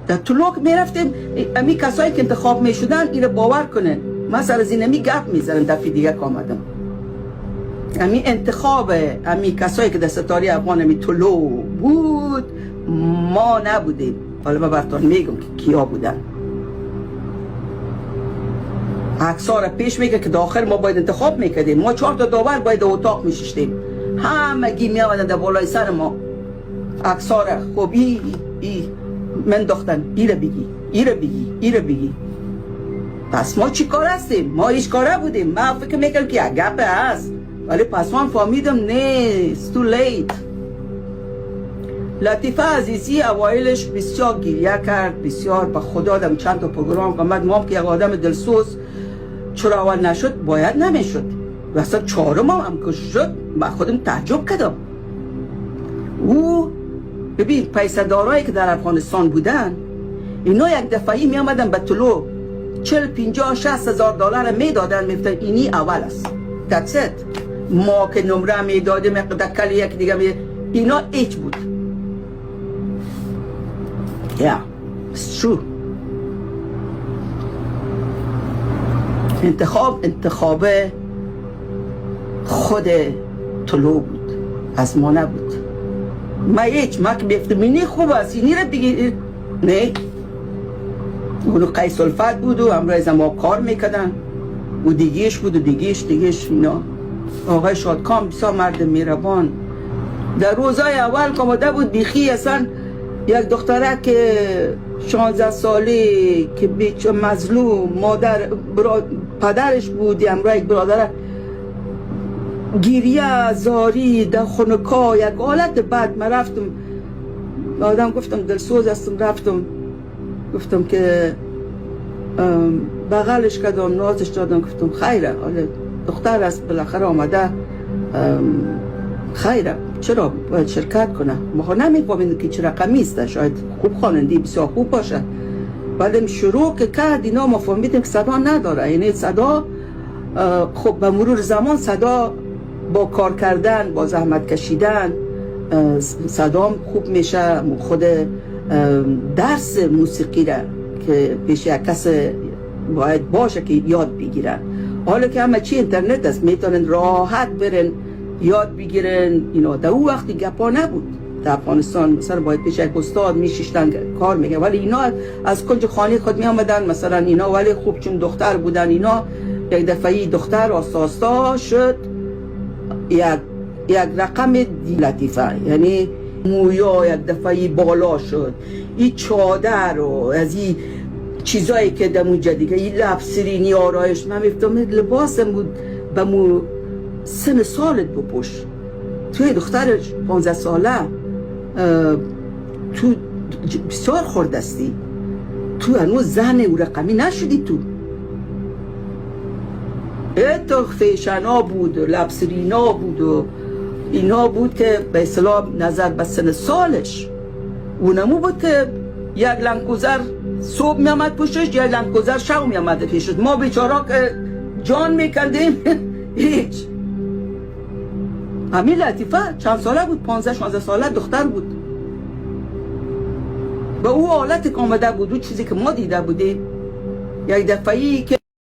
در طلوع میرفتیم امی کسایی که انتخاب میشدن اینو باور کنن من سر از این امی گپ میزنم. دفعه دیگه که آمدم امی انتخاب امی کسایی که در ستاره افغان امی طلوع بود ما نبودیم. حالا من براتون میگم که کیا بودن. اکثر پیش میگه که داخل ما باید انتخاب میکردیم. ما 4 تا داور باید در اتاق میششتیم. همگی میامدن در بالای سر ما. اکثر خب من دختن ایره بگی. پس ما چی کار هستیم؟ ما هیچ کاره بودیم. من فکر میکنم که گپه هست، ولی پس من فهمیدم نه it's too late. لطیفه عزیزی اوایلش بسیار گریه کرد، بسیار به خدا دم چند تا پروگرام قامد. ما که یک آدم دلسوز چرا اول نشد؟ باید نمیشد. و اصلا 4 هم که شد من خودم تعجب کردم. او ببین پیسه‌دارایی که در افغانستان بودن اینا یک دفعی می آمدن به طلوع 40 50 60 هزار دلار میدادن، میگفتن اینی اول است. That's it. ما که نمره میدادیم دکل یک دیگه اینا ایچ بود. It's true. انتخاب خود طلوع بود، از ما نبود. ما که بیفتم اینی خوب است اینی را بگیر. نه اونو قیس الفت بود و امروز ما کار میکردن و دیگیش بود و دیگیش اینا. آقای شادکام بسیار مرد میربان. در روزای اول که آمده بود بیخی اصلا یک دختره که 16 ساله که بیچ مظلوم پدرش بود امروز یک برادر گیریه زاری در خونکا یک حالت بد. من رفتم آدم گفتم دلسوز هستم، رفتم گفتم که بغلش کردم نازش دادم گفتم خیره حالا دختر است بالاخره آمده خیره چرا باید شرکت کنه. ما نمیفهمیم که چه رقمی است، شاید خوب خواننده بسیار خوب باشه. ولی شروع که کرد اینا ما فهمیدیم که صدا نداره. یعنی صدا خب به مرور زمان صدا با کار کردن با زحمت کشیدن صدام خوب میشه. خود درس موسیقی را که پیش یک کس باید باشه که یاد بگیرن. حالا که همه چی اینترنت است میتونن راحت برن یاد بگیرن. اینا در اون وقتی گپا نبود در افغانستان. مثلا باید پیش یک استاد میشیشتن کار میگه، ولی اینا از کنج خانه خود میامدن مثلا اینا. ولی خوب چون دختر بودن اینا یک دفعی دختر آساستا شد یک رقم لطیفه. یعنی مویا یک دفعی بالا شد، این چادر و از این چیزایی که دمونجا دیگه این لبسرینی آرایش. من میفتم لباسم بود به مو سن سالت بپوش. توی دختر 15 ساله تو بسیار خوردستی، تو هنوز زن او رقمی نشدی. تو تو فیشنا بود و لبسرینا بود و اینا بود که به اصطلاح نظر به سن سالش اونمو بود که یک لنگوزر صبح میامد پشتش، یک لنگوزر شب میامد پیشش. ما بیچارا که جان میکردیم هیچ. همین لطیفه چند ساله بود؟ 15 16 ساله دختر بود. به او حالت که آمده بود، او چیزی که ما دیده بودیم یک دفعی که